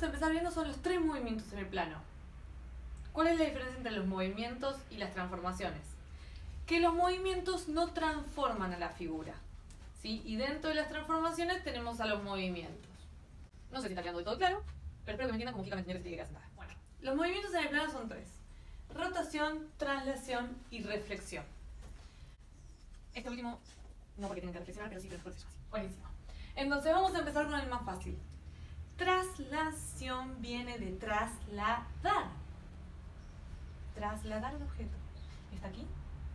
a empezar viendo son los tres movimientos en el plano. ¿Cuál es la diferencia entre los movimientos y las transformaciones? Que los movimientos no transforman a la figura, ¿sí? Y dentro de las transformaciones tenemos a los movimientos. No sé si está quedando de todo claro, pero espero que me entiendan como Kika me entendió que se tiene que quedar sentada. Bueno, los movimientos en el plano son tres: rotación, traslación y reflexión. Este último, no porque tienen que reflexionar, pero sí que es fácil. Buenísimo. Entonces vamos a empezar con el más fácil. Traslación viene de trasladar. Trasladar un objeto. Está aquí,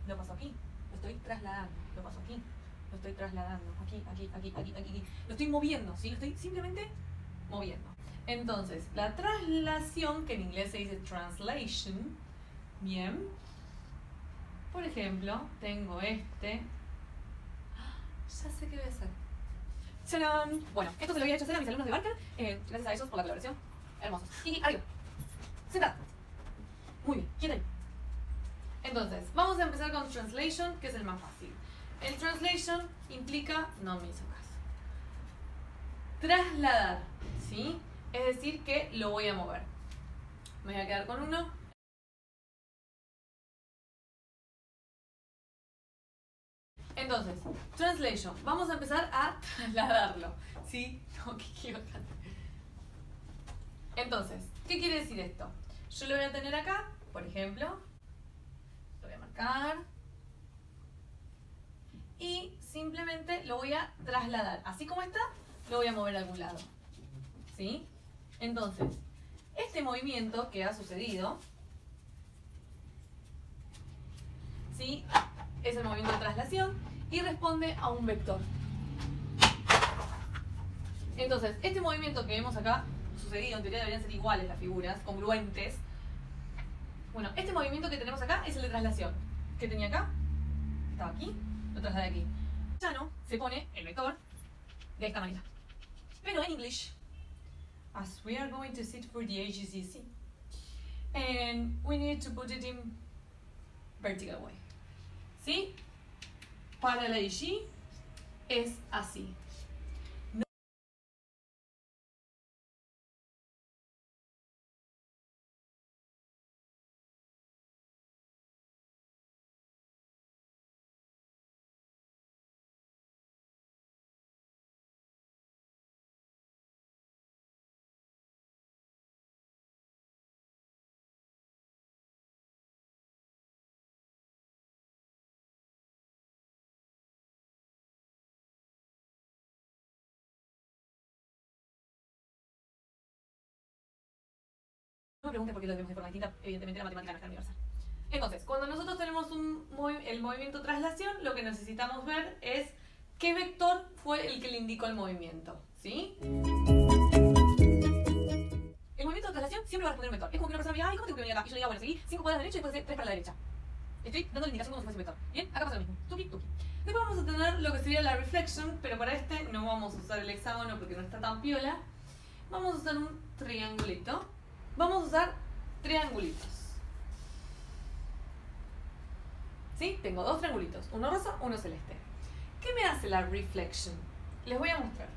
lo paso aquí. Lo estoy trasladando, lo paso aquí. Lo estoy trasladando, aquí, aquí, aquí, aquí, aquí, aquí. Lo estoy moviendo, ¿sí? Lo estoy simplemente moviendo. Entonces, la traslación, que en inglés se dice translation, bien. Por ejemplo, tengo este. Ya sé qué voy a hacer. ¡Tarán! Bueno, esto se lo había hecho hacer a mis alumnos de Barker. Gracias a ellos por la colaboración. Hermosos. Y arriba. Sentada. Muy bien, quieta ahí. Entonces, vamos a empezar con translation, que es el más fácil. El translation implica, no me hizo caso, trasladar, ¿sí? Es decir, que lo voy a mover. Me voy a quedar con uno. Entonces, translation. Vamos a empezar a trasladarlo, ¿sí? No, qué equivocante. Entonces, ¿qué quiere decir esto? Yo lo voy a tener acá, por ejemplo. Lo voy a marcar. Y simplemente lo voy a trasladar. Así como está, lo voy a mover a algún lado, ¿sí? Entonces, este movimiento que ha sucedido, ¿sí? Es el movimiento de traslación y responde a un vector. Entonces, este movimiento que vemos acá sucedido, en teoría deberían ser iguales las figuras, congruentes. Bueno, este movimiento que tenemos acá es el de traslación. ¿Qué tenía acá? Estaba aquí, lo trasladé aquí. Ya no, se pone el vector de esta manera. Pero en English, as we are going to sit for the AGCC, and we need to put it in vertical way. ¿Sí? Para la AG es así. No me pregunten por qué lo vemos de forma distinta, evidentemente la matemática no es tan universal. Entonces, cuando nosotros tenemos el movimiento traslación, lo que necesitamos ver es qué vector fue el que le indicó el movimiento, ¿sí? El movimiento de traslación siempre va a responder un vector. Es como que una persona me diga, ay, ¿cómo tengo que venir acá? Y yo le digo, bueno, seguí 5 para la derecha y después 3 para la derecha. Estoy dando la indicación como si fuese un vector. Bien, acá pasa lo mismo. Tuki, tuki. Después vamos a tener lo que sería la reflection, pero para este no vamos a usar el hexágono porque no está tan piola. Vamos a usar un triangulito. Vamos a usar triangulitos. ¿Sí? Tengo dos triangulitos, uno rosa, uno celeste. ¿Qué me hace la reflection? Les voy a mostrar.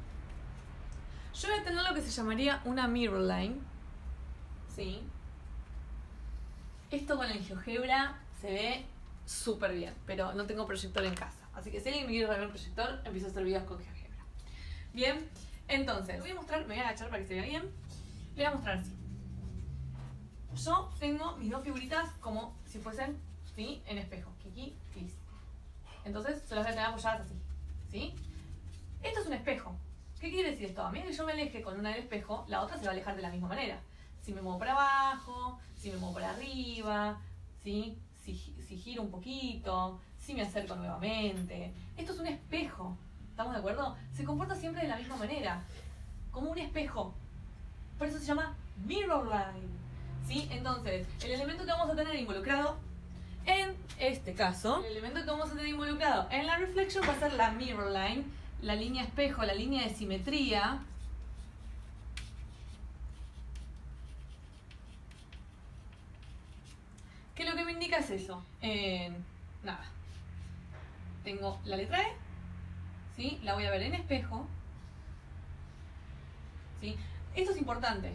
Yo voy a tener lo que se llamaría una mirror line. ¿Sí? Esto con el GeoGebra se ve súper bien, pero no tengo proyector en casa. Así que si alguien me quiere regalar un proyector, empiezo a hacer videos con GeoGebra. Bien, entonces, voy a mostrar, me voy a agachar para que se vea bien. Le voy a mostrar así. Yo tengo mis dos figuritas como si fuesen, ¿sí?, en espejo. Kiki, Kiss. Entonces se las voy a tener apoyadas así, ¿sí? Esto es un espejo. ¿Qué quiere decir esto? A medida que yo me aleje con una del espejo, la otra se va a alejar de la misma manera. Si me muevo para abajo, si me muevo para arriba, ¿sí? Si giro un poquito, si me acerco nuevamente. Esto es un espejo, ¿estamos de acuerdo? Se comporta siempre de la misma manera, como un espejo. Por eso se llama mirror line, ¿sí? Entonces, el elemento que vamos a tener involucrado en este caso, el elemento que vamos a tener involucrado en la reflection va a ser la mirror line, la línea espejo, la línea de simetría. Que lo que me indica es eso. Nada. Tengo la letra E, ¿sí? La voy a ver en espejo, ¿sí? Esto es importante.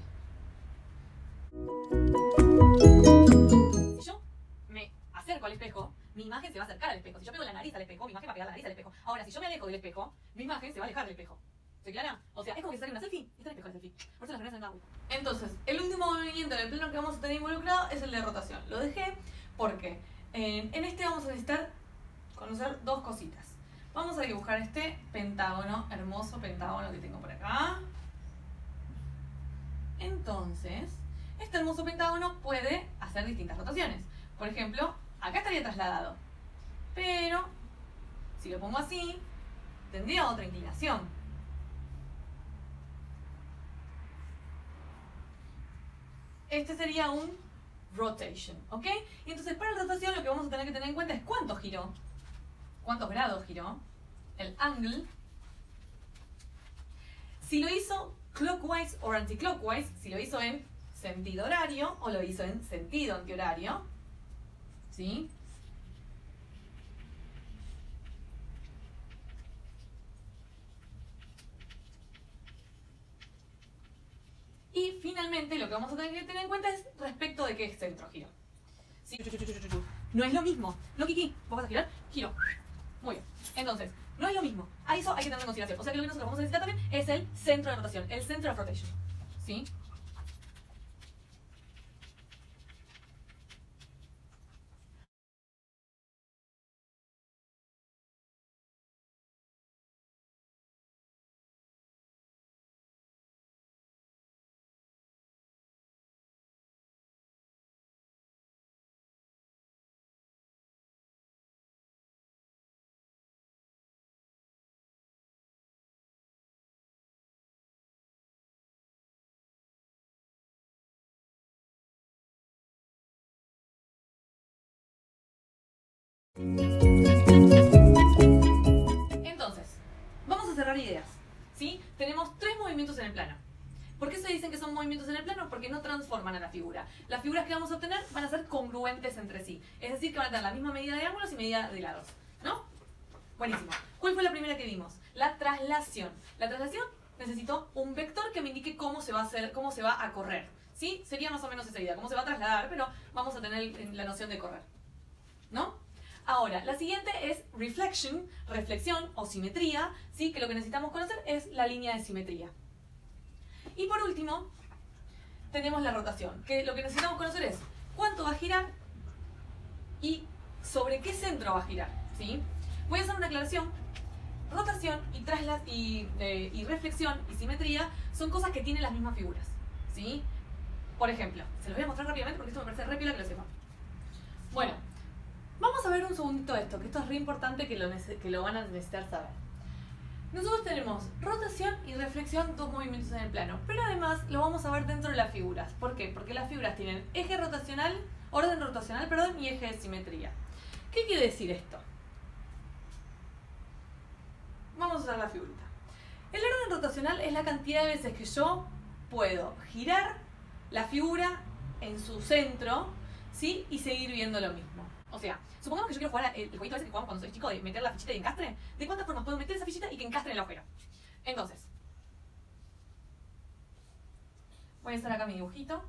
Si yo me acerco al espejo, mi imagen se va a acercar al espejo. Si yo pego la nariz al espejo, mi imagen va a pegar la nariz al espejo. Ahora, si yo me alejo del espejo, mi imagen se va a alejar del espejo. ¿Estoy clara? O sea, es como que se saque una selfie y está el espejo de selfie. Por eso las primeras son en Entonces, el último movimiento en el plano que vamos a tener involucrado es el de rotación. Lo dejé porque en este vamos a necesitar conocer dos cositas. Vamos a dibujar este pentágono, hermoso pentágono que tengo por acá. Entonces, este hermoso pentágono puede hacer distintas rotaciones. Por ejemplo, acá estaría trasladado. Pero, si lo pongo así, tendría otra inclinación. Este sería un rotation, ¿ok? Y entonces para la rotación lo que vamos a tener que tener en cuenta es cuánto giró, cuántos grados giró, el angle. Si lo hizo clockwise o anticlockwise, si lo hizo en sentido horario o lo hizo en sentido antihorario, ¿sí? Y finalmente lo que vamos a tener que tener en cuenta es respecto de qué centro giro. ¿Sí? No es lo mismo. No, Kiki, vos vas a girar, giro. Muy bien. Entonces, no es lo mismo. A eso hay que tenerlo en consideración. O sea que lo que nosotros vamos a necesitar también es el centro de rotación, el center of rotation. ¿Sí? Entonces, vamos a cerrar ideas. ¿Sí? Tenemos tres movimientos en el plano. ¿Por qué se dicen que son movimientos en el plano? Porque no transforman a la figura. Las figuras que vamos a obtener van a ser congruentes entre sí. Es decir, que van a tener la misma medida de ángulos y medida de lados. ¿No? Buenísimo. ¿Cuál fue la primera que vimos? La traslación. La traslación necesitó un vector que me indique cómo se va a hacer, cómo se va a correr. ¿Sí? Sería más o menos esa idea. Cómo se va a trasladar, pero vamos a tener la noción de correr. ¿No? Ahora, la siguiente es reflection, reflexión o simetría, ¿sí? Que lo que necesitamos conocer es la línea de simetría. Y por último, tenemos la rotación, que lo que necesitamos conocer es cuánto va a girar y sobre qué centro va a girar, ¿sí? Voy a hacer una aclaración. Rotación y reflexión y simetría son cosas que tienen las mismas figuras, ¿sí? Por ejemplo, se los voy a mostrar rápidamente porque esto me parece re piola que lo sepan. Bueno, vamos a ver un segundito esto, que esto es re importante que lo van a necesitar saber. Nosotros tenemos rotación y reflexión, dos movimientos en el plano, pero además lo vamos a ver dentro de las figuras. ¿Por qué? Porque las figuras tienen eje rotacional, orden rotacional, perdón, y eje de simetría. ¿Qué quiere decir esto? Vamos a usar la figurita. El orden rotacional es la cantidad de veces que yo puedo girar la figura en su centro, ¿sí? Y seguir viendo lo mismo. O sea, supongamos que yo quiero jugar el jueguito ese que jugamos cuando soy chico de meter la fichita y encastre. ¿De cuántas formas puedo meter esa fichita y que encastre en el agujero? Entonces, voy a hacer acá mi dibujito.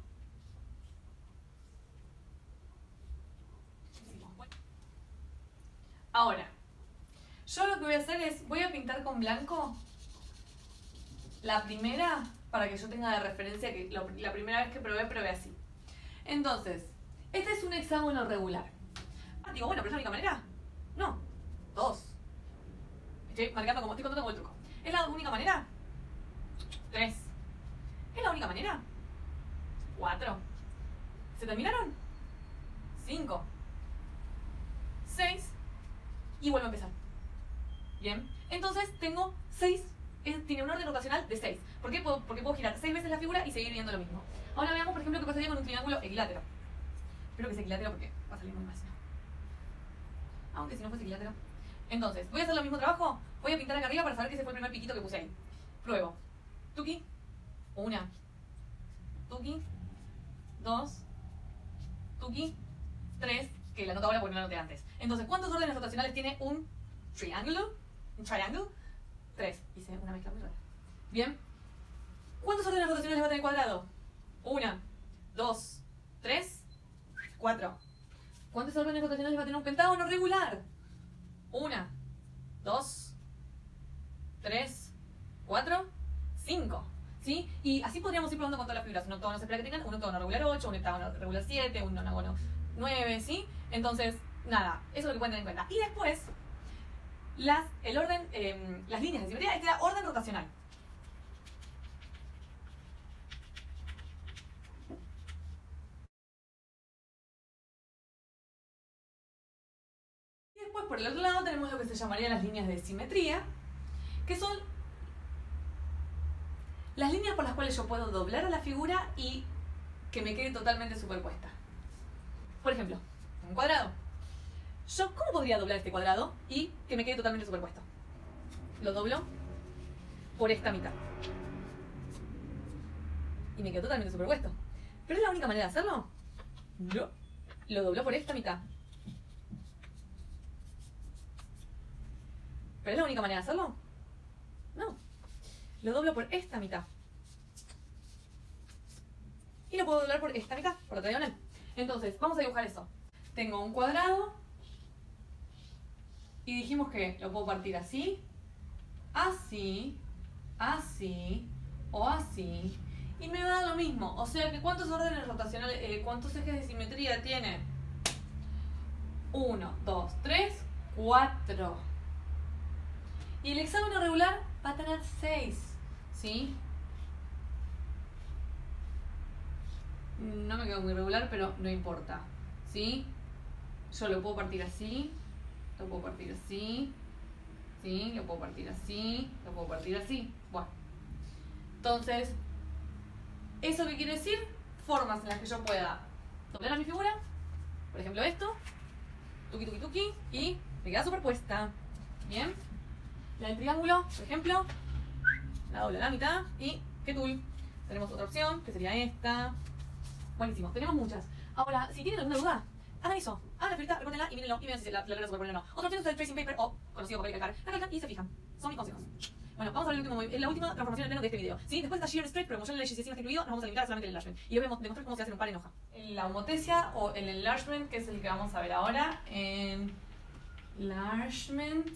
Ahora, yo lo que voy a hacer es, voy a pintar con blanco la primera para que yo tenga de referencia que la primera vez que probé así. Entonces, este es un hexágono regular. Digo, bueno, pero es la única manera. No, dos. Estoy marcando como, estoy contando como el truco. ¿Es la única manera? 3. ¿Es la única manera? 4. ¿Se terminaron? 5. 6. Y vuelvo a empezar. Bien. Entonces tengo 6. Tiene un orden rotacional de 6. ¿Por qué? Porque puedo girar 6 veces la figura y seguir viendo lo mismo. Ahora veamos, por ejemplo, qué pasaría con un triángulo equilátero. Espero que sea equilátero porque va a salir muy mal. Aunque si no fuese equilátero. Entonces, voy a hacer el mismo trabajo. Voy a pintar acá arriba para saber que ese fue el primer piquito que puse ahí. Pruebo. Tuki. 1. Tuki. 2. Tuki. 3. Que la anoto ahora porque no la anoté antes. Entonces, ¿cuántos órdenes rotacionales tiene un triángulo? ¿Un triángulo? 3. Hice una mezcla muy rara. Bien. ¿Cuántos órdenes rotacionales va a tener el cuadrado? 1, 2, 3, 4. ¿Cuántos órdenes rotacionales va a tener un pentágono regular? 1, 2, 3, 4, 5. ¿Sí? Y así podríamos ir probando con todas las figuras. Un octógono se espera que tengan un octógono regular 8, un heptágono regular 7, un nonágono 9, ¿sí? Entonces, nada, eso es lo que pueden tener en cuenta. Y después, el orden, las líneas de simetría, este era orden rotacional. Y después, por el otro lado, tenemos lo que se llamaría las líneas de simetría, que son las líneas por las cuales yo puedo doblar a la figura y que me quede totalmente superpuesta. Por ejemplo, un cuadrado. ¿Yo cómo podría doblar este cuadrado y que me quede totalmente superpuesto? Lo doblo por esta mitad. Y me quedo totalmente superpuesto. ¿Pero es la única manera de hacerlo? No. Lo doblo por esta mitad. ¿Pero es la única manera de hacerlo? No. Lo doblo por esta mitad. Y lo puedo doblar por esta mitad, por otra diagonal. Entonces, vamos a dibujar eso. Tengo un cuadrado. Y dijimos que lo puedo partir así, así, así o así. Y me va a dar lo mismo. O sea que ¿cuántos órdenes rotacionales, cuántos ejes de simetría tiene? 1, 2, 3, 4. Y el hexágono regular va a tener 6. ¿Sí? No me quedó muy regular, pero no importa. ¿Sí? Yo lo puedo partir así. Lo puedo partir así. ¿Sí? Lo puedo partir así. Lo puedo partir así. Bueno. Entonces, ¿eso qué quiere decir? Formas en las que yo pueda doblar a mi figura. Por ejemplo esto. Tuki, tuki, tuki. Y me queda superpuesta. Bien. La del triángulo, por ejemplo. La doblo a la mitad. Y ¿qué tool? Tenemos otra opción, que sería esta. Buenísimo. Tenemos muchas. Ahora, si tienen alguna duda, hagan eso. Hagan la filita, recórtenla y mírenlo y vean si la logra superponer o no. Otra opción es el tracing paper o conocido papel y calcar. La calcan y se fijan. Son mis consejos. Bueno, vamos a ver la última transformación al plano de este video. ¿Sí? Después está shear and stretch, pero como ya en la ley está incluido, nos vamos a limitar solamente el enlargement. Y les voy a demostrar cómo se hace en un par en hoja. La homotesia o el enlargement, que es el que vamos a ver ahora. Enlargement.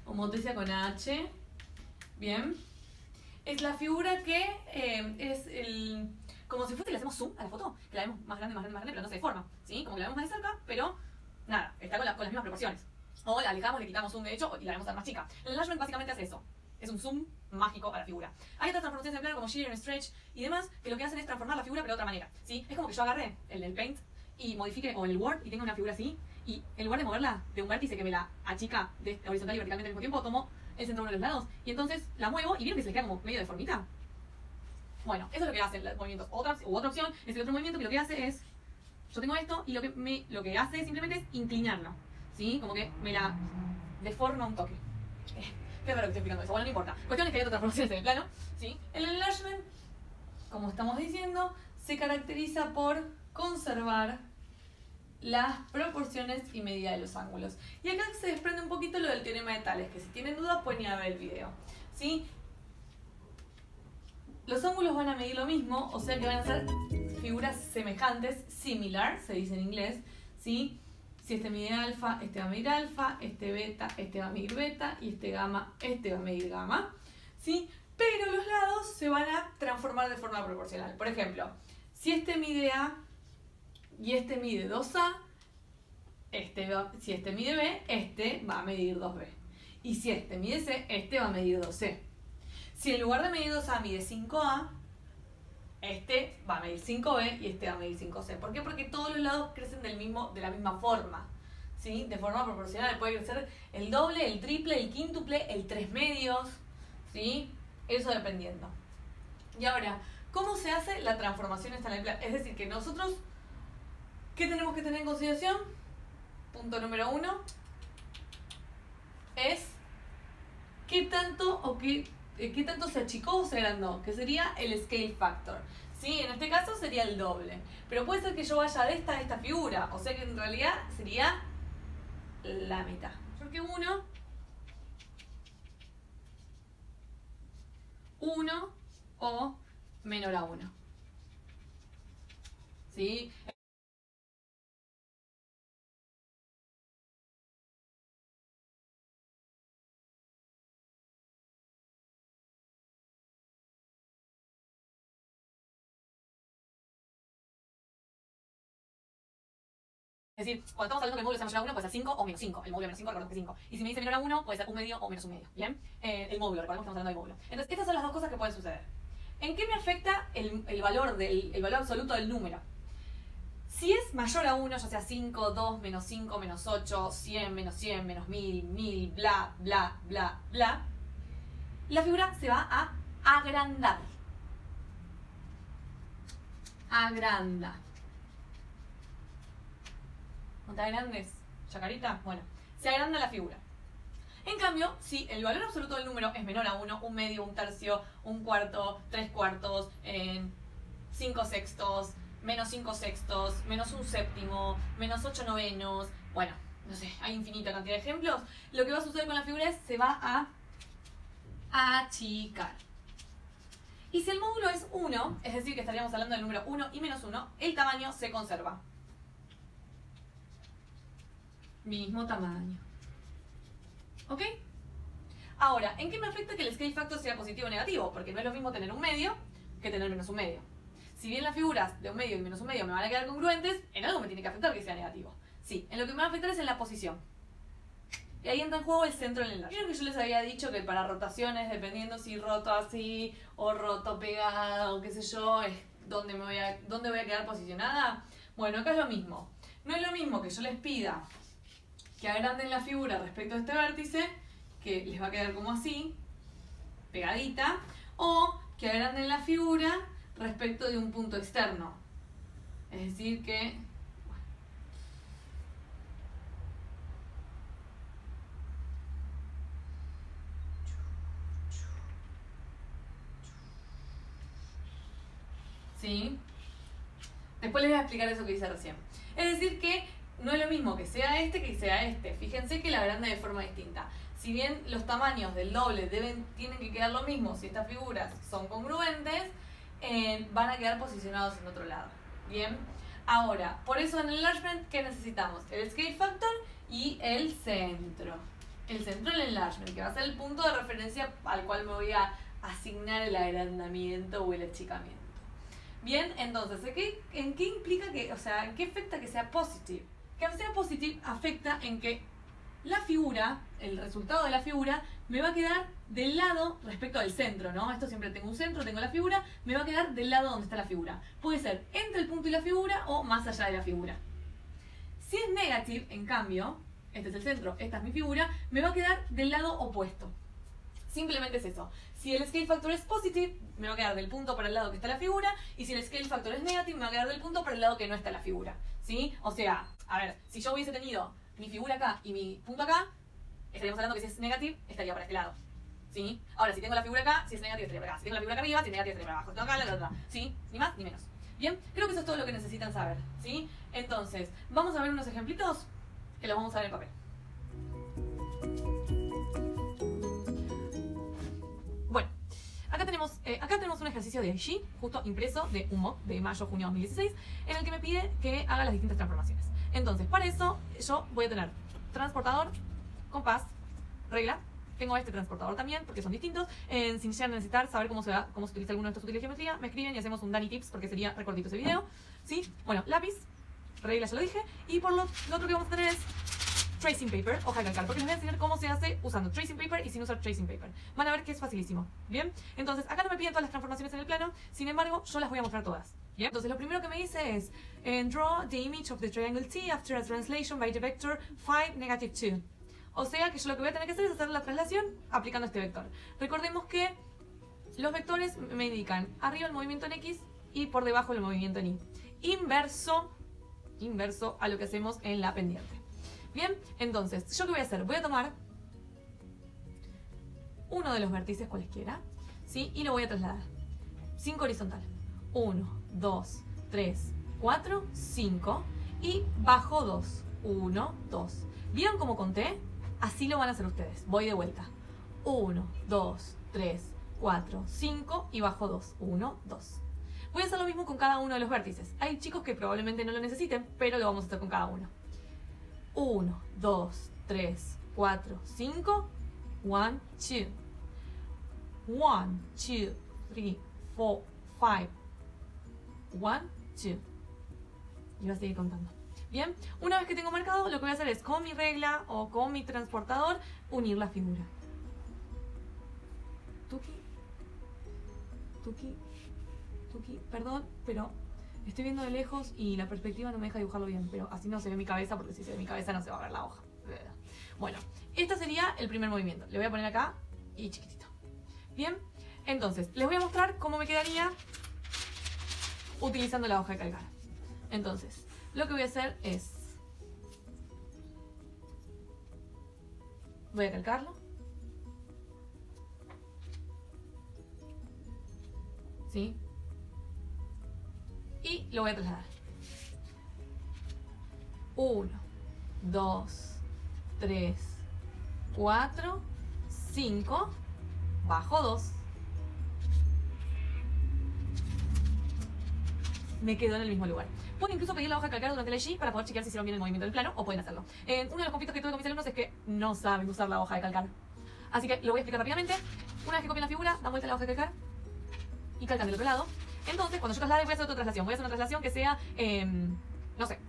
Homotesia con H. Bien. Es la figura que es el... Como si fuese que le hacemos zoom a la foto, que la vemos más grande, más grande, más grande, pero no se deforma, ¿sí? Como que la vemos más de cerca, pero nada, está con las mismas proporciones. O la alejamos, le quitamos zoom de hecho y la vemos a más chica. El enlargement básicamente hace eso. Es un zoom mágico a la figura. Hay otras transformaciones en plano como shear and stretch y demás, que lo que hacen es transformar la figura pero de otra manera, ¿sí? Es como que yo agarré el Paint y modifique, o el Word, y tenga una figura así, y en lugar de moverla de un vértice que me la achica de horizontal y verticalmente al mismo tiempo, tomo el centro de uno de los lados, y entonces la muevo, y vieron que se le queda como medio deformita. Bueno, eso es lo que hacen los movimientos. Otra opción es el otro movimiento que lo que hace es, yo tengo esto, y lo que hace simplemente es inclinarlo, ¿sí? Como que me la deforma un toque. Qué raro que estoy explicando eso, bueno, no importa. Cuestión es que hay otras transformaciones en el plano, ¿sí? El enlargement, como estamos diciendo, se caracteriza por conservar las proporciones y medida de los ángulos. Y acá se desprende un poquito lo del teorema de Tales, que si tienen dudas pueden ir a ver el video, ¿sí? Los ángulos van a medir lo mismo, o sea que van a ser figuras semejantes, similar, se dice en inglés, ¿sí? Si este mide alfa, este va a medir alfa, este beta, este va a medir beta, y este gamma, este va a medir gamma, ¿sí? Pero los lados se van a transformar de forma proporcional. Por ejemplo, si este mide A y este mide 2A, si este mide B, este va a medir 2B. Y si este mide C, este va a medir 2C. Si en lugar de medir 2A mide 5A, este va a medir 5B y este va a medir 5C. ¿Por qué? Porque todos los lados crecen de la misma forma, ¿sí? De forma proporcional. Puede crecer el doble, el triple, el quíntuple, el 3 medios, ¿sí? Eso dependiendo. Y ahora, ¿cómo se hace la transformación esta en el plano? Es decir, que nosotros, ¿qué tenemos que tener en consideración? Punto número 1 es qué tanto se achicó o se agrandó, que sería el scale factor. ¿Sí? En este caso sería el doble. Pero puede ser que yo vaya de esta a esta figura, o sea que en realidad sería la mitad. Porque 1 o menor a 1. ¿sí? Es decir, cuando estamos hablando que el módulo sea mayor a 1, puede ser 5 o menos 5. El módulo menos 5, recordemos que es 5. Y si me dice menor a 1, puede ser un medio o menos un medio. ¿Bien? El módulo, recordemos que estamos hablando del módulo. Entonces, estas son las dos cosas que pueden suceder. ¿En qué me afecta el valor absoluto del número? Si es mayor a 1, ya sea 5, 2, menos 5, menos 8, 100, menos 1000, 1000, bla, bla, bla, bla, la figura se va a agrandar. Agranda. ¿No te agrandes? ¿Chacarita? Bueno, se agranda la figura. En cambio, si el valor absoluto del número es menor a 1, un medio, un tercio, un cuarto, 3 cuartos, 5 sextos, menos 5 sextos, menos un séptimo, menos 8 novenos, bueno, no sé, hay infinita cantidad de ejemplos, lo que va a suceder con la figura es se va a achicar. Y si el módulo es 1, es decir que estaríamos hablando del número 1 y menos 1, el tamaño se conserva. Mismo tamaño. ¿Ok? Ahora, ¿en qué me afecta que el scale factor sea positivo o negativo? Porque no es lo mismo tener un medio que tener menos un medio. Si bien las figuras de un medio y menos un medio me van a quedar congruentes, en algo me tiene que afectar que sea negativo. Sí, en lo que me va a afectar es en la posición. Y ahí entra en juego el centro del enlace. Creo que yo les había dicho que para rotaciones, dependiendo si roto así o roto pegada o qué sé yo, es dónde voy a quedar posicionada. Bueno, acá es lo mismo. No es lo mismo que yo les pida que agranden la figura respecto a este vértice, que les va a quedar como así, pegadita, o que agranden la figura respecto de un punto externo. Es decir que... ¿Sí? Después les voy a explicar eso que hice recién. Es decir que no es lo mismo que sea este que sea este. Fíjense que la agranda de forma distinta. Si bien los tamaños del doble tienen que quedar lo mismo, si estas figuras son congruentes, van a quedar posicionados en otro lado. Bien. Ahora, por eso en el enlargement, ¿qué necesitamos? El scale factor y el centro. El centro del enlargement, que va a ser el punto de referencia al cual me voy a asignar el agrandamiento o el achicamiento. Bien, entonces, ¿en qué implica que, o sea, en qué afecta que sea positive? Que sea positive afecta en que la figura, el resultado de la figura, me va a quedar del lado respecto al centro, ¿no? Esto siempre tengo un centro, tengo la figura, me va a quedar del lado donde está la figura. Puede ser entre el punto y la figura o más allá de la figura. Si es negative, en cambio, este es el centro, esta es mi figura, me va a quedar del lado opuesto. Simplemente es eso. Si el scale factor es positive, me va a quedar del punto para el lado que está la figura, y si el scale factor es negative, me va a quedar del punto para el lado que no está la figura. ¿Sí? O sea, a ver, si yo hubiese tenido mi figura acá y mi punto acá, estaríamos hablando que si es negative, estaría para este lado. ¿Sí? Ahora, si tengo la figura acá, si es negative, estaría para acá. Si tengo la figura acá arriba, si es negative, estaría para abajo. Si tengo acá, la otra. ¿Sí? Ni más ni menos. Bien, creo que eso es todo lo que necesitan saber. ¿Sí? Entonces, vamos a ver unos ejemplitos que los vamos a ver en papel. Bueno, acá tenemos un ejercicio de IG, justo impreso de un mock de mayo-junio 2016, en el que me pide que haga las distintas transformaciones. Entonces, para eso, yo voy a tener transportador, compás, regla. Tengo este transportador también, porque son distintos. Si llegan a necesitar saber cómo se utiliza alguno de estos útiles de geometría, me escriben y hacemos un Dani Tips, porque sería recortito ese video. ¿Sí? Bueno, lápiz, regla ya lo dije. Y por lo otro que vamos a tener es tracing paper, hoja de calcar, porque les voy a enseñar cómo se hace usando tracing paper y sin usar tracing paper. Van a ver que es facilísimo. Bien, entonces acá no me piden todas las transformaciones en el plano, sin embargo, yo las voy a mostrar todas. Bien, entonces lo primero que me dice es draw the image of the triangle T after a translation by the vector 5, -2. O sea que yo lo que voy a tener que hacer es hacer la traslación aplicando este vector. Recordemos que los vectores me indican arriba el movimiento en X y por debajo el movimiento en Y. Inverso a lo que hacemos en la pendiente. Bien, entonces, ¿yo qué voy a hacer? Voy a tomar uno de los vértices cualesquiera, ¿sí? Y lo voy a trasladar. 5 horizontal. 1, 2, 3, 4, 5. Y bajo 2. 1, 2. ¿Vieron cómo conté? Así lo van a hacer ustedes. Voy de vuelta. 1, 2, 3, 4, 5 y bajo 2. 1, 2. Voy a hacer lo mismo con cada uno de los vértices. Hay chicos que probablemente no lo necesiten, pero lo vamos a hacer con cada uno. 1, 2, 3, 4, 5. 1, 2. 1, 2, 3, 4, 5. 1, 2. Y voy a seguir contando. Bien, una vez que tengo marcado, lo que voy a hacer es con mi regla o con mi transportador unir la figura. Tuki, tuki, tuki. Perdón, pero estoy viendo de lejos y la perspectiva no me deja dibujarlo bien. Pero así no se ve mi cabeza, porque si se ve mi cabeza no se va a ver la hoja. Bueno, este sería el primer movimiento. Le voy a poner acá y chiquitito. Bien, entonces les voy a mostrar cómo me quedaría utilizando la hoja de calcar. Entonces, lo que voy a hacer es, voy a calcarlo. ¿Sí? Y lo voy a trasladar. 1, 2, 3, 4, 5, bajo 2. Me quedo en el mismo lugar. Pueden incluso pedir la hoja de calcar durante el G para poder chequear si hicieron bien el movimiento del plano, o pueden hacerlo. Uno de los conflictos que tuve con mis alumnos es que no saben usar la hoja de calcar. Así que lo voy a explicar rápidamente. Una vez que copian la figura, dan vuelta a la hoja de calcar y calcan del otro lado. Entonces, cuando yo traslade, voy a hacer otra traslación. Voy a hacer una traslación que sea, no sé,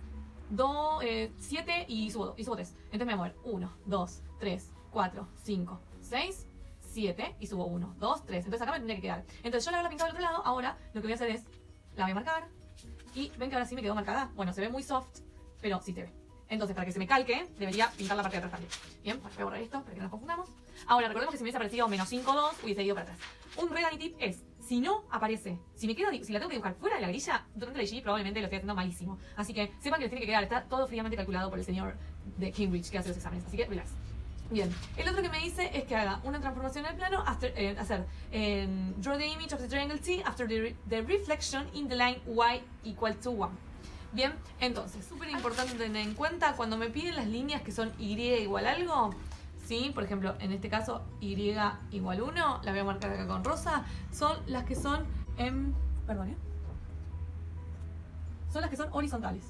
7 y subo 3. Entonces me voy a mover 1, 2, 3, 4, 5, 6, 7 y subo 1, 2, 3. Entonces acá me tendría que quedar. Entonces yo la hago pintado del otro lado. Ahora lo que voy a hacer es, la voy a marcar. Y ven que ahora sí me quedó marcada. Bueno, se ve muy soft, pero sí se ve. Entonces, para que se me calque, debería pintar la parte de atrás también. Bien, bueno, voy a borrar esto para que no nos confundamos. Ahora, recordemos que si me hubiese aparecido menos 5, 2, hubiese ido para atrás. Un regalo tip es, si no aparece, si la tengo que dibujar fuera de la grilla, durante la G probablemente lo estoy haciendo malísimo. Así que sepan que les tiene que quedar, está todo fríamente calculado por el señor de Cambridge que hace los exámenes. Así que relax. Bien, el otro que me dice es que haga una transformación en el plano, draw the image of the triangle T after the reflection in the line Y equal to 1. Bien, entonces, súper importante tener en cuenta cuando me piden las líneas que son Y igual algo, ¿sí? Por ejemplo, en este caso, Y igual 1, la voy a marcar acá con rosa, son las que son, son las que son horizontales.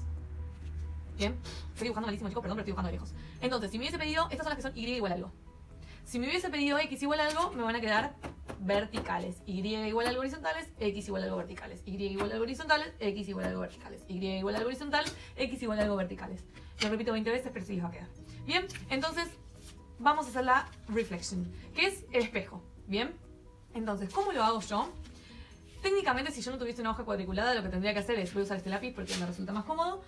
Bien, estoy dibujando malísimo, chicos, perdón, pero estoy dibujando lejos. Entonces, si me hubiese pedido, estas son las que son Y igual algo. Si me hubiese pedido X igual algo, me van a quedar verticales. Y igual algo horizontales, X igual algo verticales. Y igual algo horizontales, X igual algo verticales. Y igual algo horizontales, X igual algo verticales. Lo repito 20 veces, pero sí les va a quedar. Bien, entonces vamos a hacer la reflection, que es el espejo. Bien, entonces, ¿cómo lo hago yo? Técnicamente, si yo no tuviese una hoja cuadriculada, lo que tendría que hacer es, voy a usar este lápiz porque me resulta más cómodo,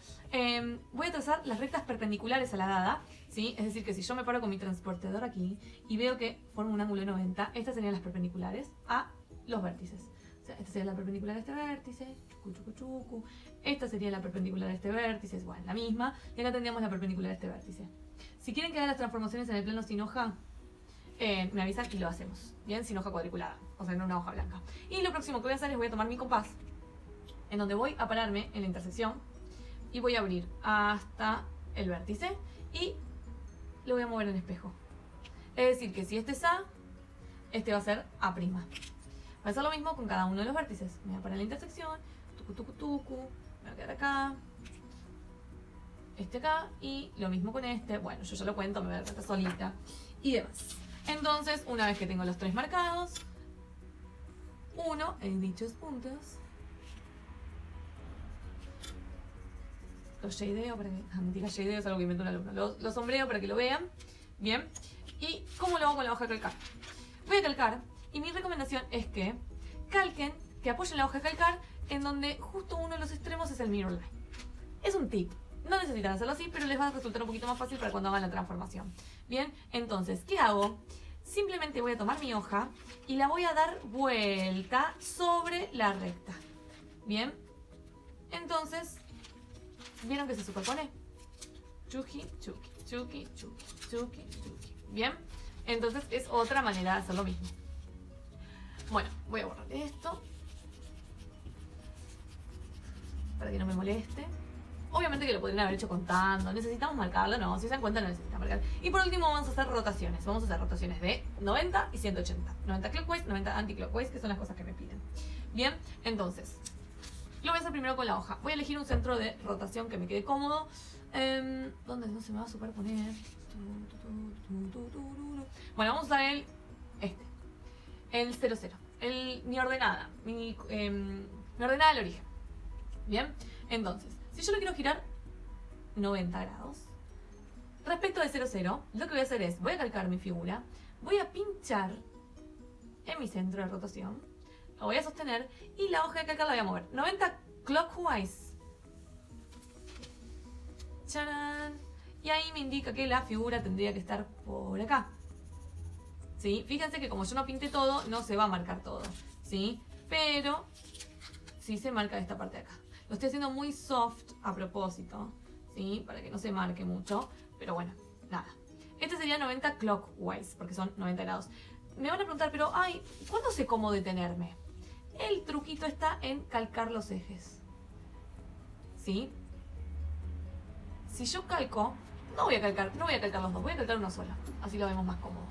voy a trazar las rectas perpendiculares a la dada, ¿sí? Es decir, que si yo me paro con mi transportador aquí y veo que forma un ángulo de 90, estas serían las perpendiculares a los vértices. O sea, esta sería la perpendicular a este vértice, chucu, chucu, chucu. Esta sería la perpendicular a este vértice, bueno, la misma. Y acá tendríamos la perpendicular a este vértice. Si quieren que haga las transformaciones en el plano sin hoja, me avisan y lo hacemos. Bien, sin hoja cuadriculada, o sea, en una hoja blanca. Y lo próximo que voy a hacer es voy a tomar mi compás, en donde voy a pararme en la intersección y voy a abrir hasta el vértice y lo voy a mover en espejo. Es decir, que si este es A, este va a ser A'. Voy a hacer lo mismo con cada uno de los vértices. Me voy a parar en la intersección, tucu, tucu, tucu, me voy a quedar acá, este acá, y lo mismo con este. Bueno, yo ya lo cuento, me voy a dar cuenta solita y demás. Entonces, una vez que tengo los tres marcados, uno en dichos puntos, los shadeo para que... mentira, shadeo es algo que inventó un alumno. Los sombreo para que lo vean. Bien. ¿Y cómo lo hago con la hoja de calcar? Voy a calcar y mi recomendación es que calquen, que apoyen la hoja de calcar en donde justo uno de los extremos es el mirror line. Es un tip. No necesitan hacerlo así, pero les va a resultar un poquito más fácil para cuando hagan la transformación. Bien, entonces, ¿qué hago? Simplemente voy a tomar mi hoja y la voy a dar vuelta sobre la recta. Bien, entonces, ¿vieron que se superpone? Chuki, chuki, chuki, chuki, chuki, chuki. Bien, entonces es otra manera de hacer lo mismo. Bueno, voy a borrar esto para que no me moleste. Obviamente que lo podrían haber hecho contando. ¿Necesitamos marcarlo? No, si se dan cuenta no necesitan marcar. Y por último vamos a hacer rotaciones. Vamos a hacer rotaciones de 90 y 180. 90 clockwise, 90 anticlockwise, que son las cosas que me piden. Bien, entonces, hacer primero con la hoja. Voy a elegir un centro de rotación que me quede cómodo. ¿Dónde no se me va a superponer? Bueno, vamos a usar el 00. Mi ordenada. Mi ordenada del origen. Bien, entonces, si yo lo quiero girar 90 grados, respecto de 00, lo que voy a hacer es, voy a calcar mi figura, voy a pinchar en mi centro de rotación, lo voy a sostener y la hoja de calcar la voy a mover 90 clockwise. ¡Charán! Y ahí me indica que la figura tendría que estar por acá. ¿Sí? Fíjense que como yo no pinté todo, no se va a marcar todo. ¿Sí? Pero sí se marca esta parte de acá. Lo estoy haciendo muy soft a propósito, ¿sí? Para que no se marque mucho. Pero bueno, nada. Este sería 90 clockwise, porque son 90 grados. Me van a preguntar, pero, ay, ¿cuándo sé cómo detenerme? El truquito está en calcar los ejes. ¿Sí? Si yo calco, no voy a calcar los dos, voy a calcar uno solo. Así lo vemos más cómodo.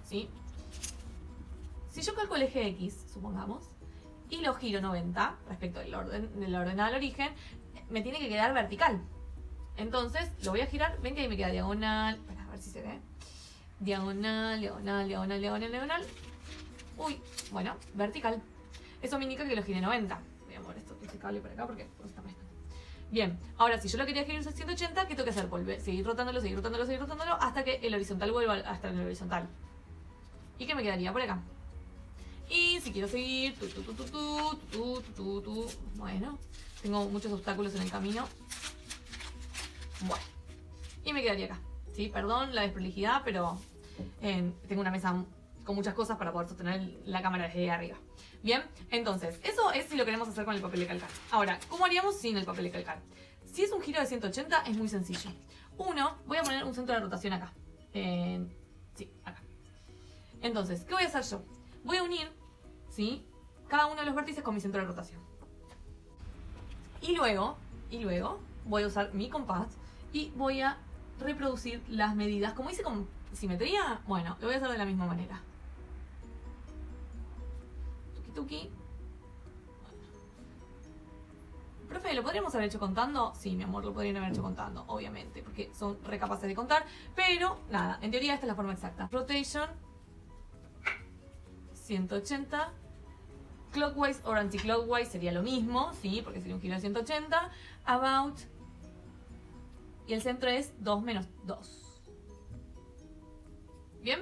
¿Sí? Si yo calco el eje X, supongamos, y lo giro 90 respecto del ordenado al origen, me tiene que quedar vertical. Entonces lo voy a girar, ven que ahí me queda diagonal, a ver si se ve. Diagonal, diagonal, diagonal, diagonal, diagonal. Uy, bueno, vertical. Eso me indica que lo giré 90. Voy a mover este cable por acá porque no se está prestando. Bien, ahora si yo lo quería girar 180, ¿qué tengo que hacer? Volver, seguir rotándolo, seguir rotándolo, seguir rotándolo hasta que el horizontal vuelva a estar en el horizontal. ¿Y qué me quedaría por acá? Y si quiero seguir, bueno, tengo muchos obstáculos en el camino. Bueno, y me quedaría acá. Sí, perdón la desprolijidad, pero tengo una mesa con muchas cosas para poder sostener la cámara desde arriba. Bien, entonces, eso es si lo queremos hacer con el papel de calcar. Ahora, ¿cómo haríamos sin el papel de calcar? Si es un giro de 180, es muy sencillo. Voy a poner un centro de rotación acá. Sí, acá. Entonces, ¿qué voy a hacer yo? Voy a unir, ¿sí?, cada uno de los vértices con mi centro de rotación. Y luego voy a usar mi compás y voy a reproducir las medidas. Como hice con simetría, bueno, lo voy a hacer de la misma manera. Tuki tuki. Profe, ¿lo podríamos haber hecho contando? Sí, mi amor, lo podrían haber hecho contando, obviamente, porque son re capaces de contar. Pero, nada, en teoría esta es la forma exacta. Rotation 180. Clockwise o anticlockwise sería lo mismo, ¿sí? Porque sería un giro de 180. About. Y el centro es 2 menos 2. ¿Bien?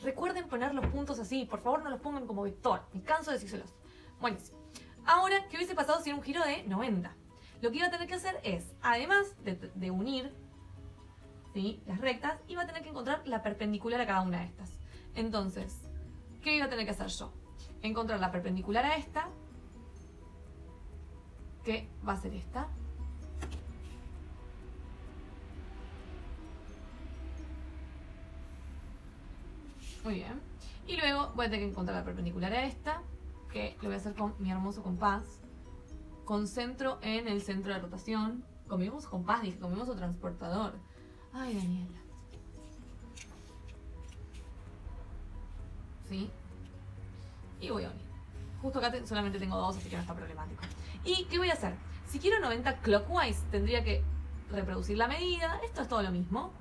Recuerden poner los puntos así. Por favor, no los pongan como vector. Me canso de decírselos. Buenísimo. Ahora, ¿qué hubiese pasado si era un giro de 90? Lo que iba a tener que hacer es, además de unir, ¿sí?, las rectas, iba a tener que encontrar la perpendicular a cada una de estas. Entonces, ¿qué iba a tener que hacer yo? Encontrar la perpendicular a esta, que va a ser esta. Muy bien. Y luego voy a tener que encontrar la perpendicular a esta, que lo voy a hacer con mi hermoso compás. Concentro en el centro de rotación. Con mi hermoso compás, dije, con mi hermoso transportador. Ay, Daniela. ¿Sí? Y voy a unir. Justo acá solamente tengo 2, así que no está problemático. ¿Y qué voy a hacer? Si quiero 90 clockwise, tendría que reproducir la medida. Esto es todo lo mismo.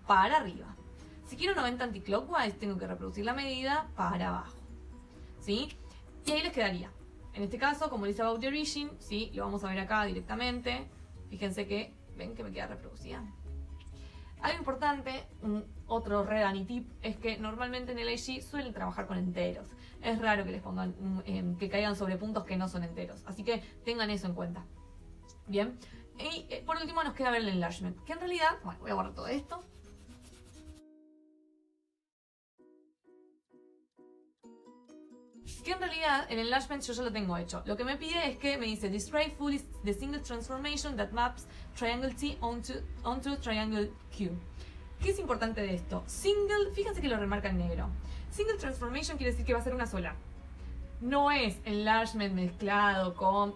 Para arriba. Si quiero 90 anticlockwise, tengo que reproducir la medida para abajo. ¿Sí? Y ahí les quedaría. En este caso, como dice About the Origin, ¿sí?, lo vamos a ver acá directamente. Fíjense que, ven que me queda reproducida. Algo importante, otro re Dani tip, es que normalmente en el AG suelen trabajar con enteros. Es raro que les pongan, que caigan sobre puntos que no son enteros. Así que tengan eso en cuenta. Bien. Y por último nos queda ver el enlargement. Que en realidad, bueno, voy a borrar todo esto. Que en realidad el enlargement yo ya lo tengo hecho. Lo que me pide es que me dice Display full is the single transformation that maps triangle T onto triangle Q. ¿Qué es importante de esto? Single, fíjense que lo remarca en negro. Single transformation quiere decir que va a ser una sola. No es enlargement mezclado con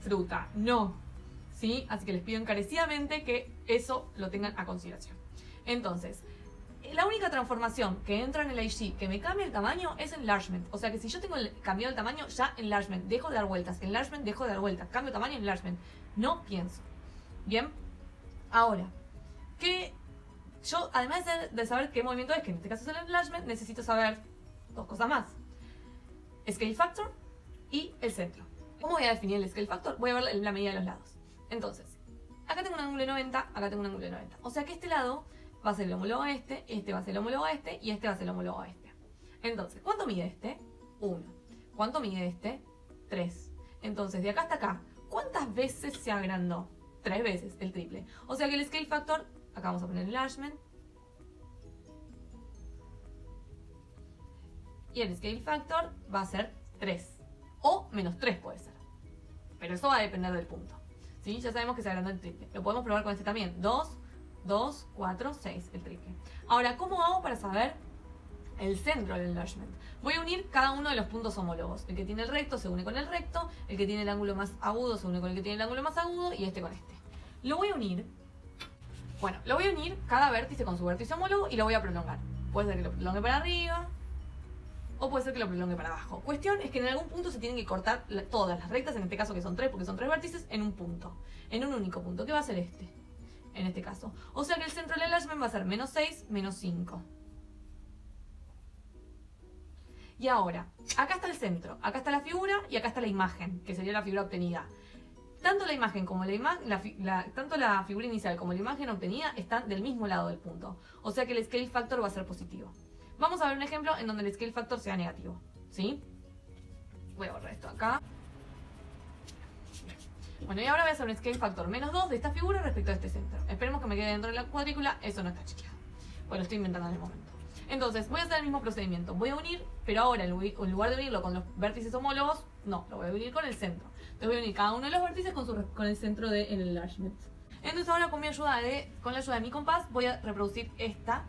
fruta, no. ¿Sí? Así que les pido encarecidamente que eso lo tengan a consideración. Entonces, la única transformación que entra en el IG que me cambia el tamaño es enlargement. O sea que si yo tengo cambiado el tamaño, ya enlargement, dejo de dar vueltas. Enlargement, dejo de dar vueltas. Cambio de tamaño, enlargement. No pienso. Bien. Ahora, que yo, además de saber qué movimiento es, que en este caso es el enlargement, necesito saber dos cosas más. Scale factor y el centro. ¿Cómo voy a definir el scale factor? Voy a ver la medida de los lados. Entonces, acá tengo un ángulo de 90, acá tengo un ángulo de 90. O sea que este lado va a ser el homólogo a este va a ser el homólogo a este y este va a ser el homólogo a este. Entonces, ¿cuánto mide este? 1. ¿Cuánto mide este? 3. Entonces, de acá hasta acá, ¿cuántas veces se agrandó? 3 veces, el triple. O sea que el scale factor, acá vamos a poner enlargement. Y el scale factor va a ser 3. O menos 3 puede ser. Pero eso va a depender del punto. ¿Sí? Ya sabemos que se agrandó el triple. Lo podemos probar con este también. 2, 2, 4, 6, el triple. Ahora, ¿cómo hago para saber el centro del enlargement? Voy a unir cada uno de los puntos homólogos. El que tiene el recto se une con el recto, el que tiene el ángulo más agudo se une con el que tiene el ángulo más agudo y este con este. Lo voy a unir. Bueno, lo voy a unir cada vértice con su vértice homólogo y lo voy a prolongar. Puede ser que lo prolongue para arriba o puede ser que lo prolongue para abajo. Cuestión es que en algún punto se tienen que cortar todas las rectas, en este caso que son 3, porque son 3 vértices, en un punto. En un único punto, que va a ser este. En este caso. O sea que el centro del enlargement va a ser menos 6, menos 5. Y ahora, acá está el centro, acá está la figura y acá está la imagen, que sería la figura obtenida. Tanto la imagen como tanto la figura inicial como la imagen obtenida están del mismo lado del punto. O sea que el scale factor va a ser positivo. Vamos a ver un ejemplo en donde el scale factor sea negativo. ¿Sí? Voy a borrar esto acá. Bueno, y ahora voy a hacer un scale factor menos 2 de esta figura respecto a este centro. Esperemos que me quede dentro de la cuadrícula. Eso no está chequeado. Bueno, lo estoy inventando en el momento. Entonces, voy a hacer el mismo procedimiento. Voy a unir, pero ahora en lugar de unirlo con los vértices homólogos, no, lo voy a unir con el centro. Entonces voy a unir cada uno de los vértices con el centro del enlargement. Entonces ahora con la ayuda de mi compás voy a reproducir esta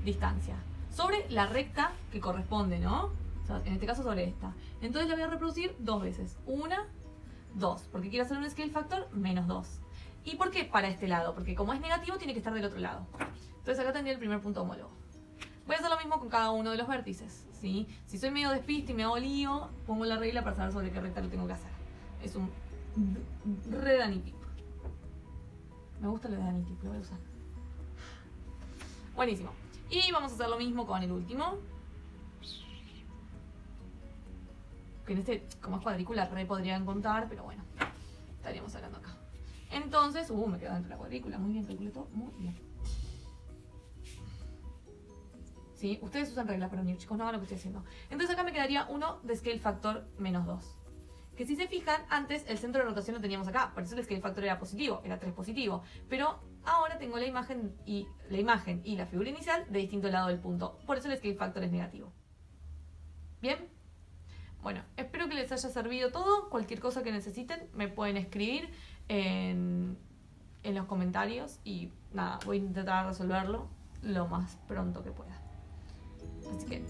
distancia sobre la recta que corresponde, ¿no? O sea, en este caso sobre esta. Entonces la voy a reproducir 2 veces. 1, 2, porque quiero hacer un scale factor menos 2. ¿Y por qué para este lado? Porque como es negativo tiene que estar del otro lado. Entonces acá tendría el primer punto homólogo. Voy a hacer lo mismo con cada uno de los vértices, ¿sí? Si soy medio despiste y me hago lío, pongo la regla para saber sobre qué recta lo tengo que hacer. Es un re Dani tip. Me gusta lo de Dani tip, lo voy a usar. Buenísimo. Y vamos a hacer lo mismo con el último. Que en este, como es cuadrícula, re podrían contar, pero bueno, estaríamos hablando acá. Entonces, me quedo dentro de la cuadrícula. Muy bien, calculé todo. Muy bien. ¿Sí? Ustedes usan reglas para unir, chicos, no hagan lo que estoy haciendo. Entonces acá me quedaría uno de scale factor menos 2. Que si se fijan, antes el centro de rotación lo teníamos acá, por eso el scale factor era positivo, era 3 positivo. Pero ahora tengo la imagen y la figura inicial de distinto lado del punto, por eso el scale factor es negativo. ¿Bien? Bueno, espero que les haya servido todo. Cualquier cosa que necesiten me pueden escribir en los comentarios y nada, voy a intentar resolverlo lo más pronto que pueda. Así que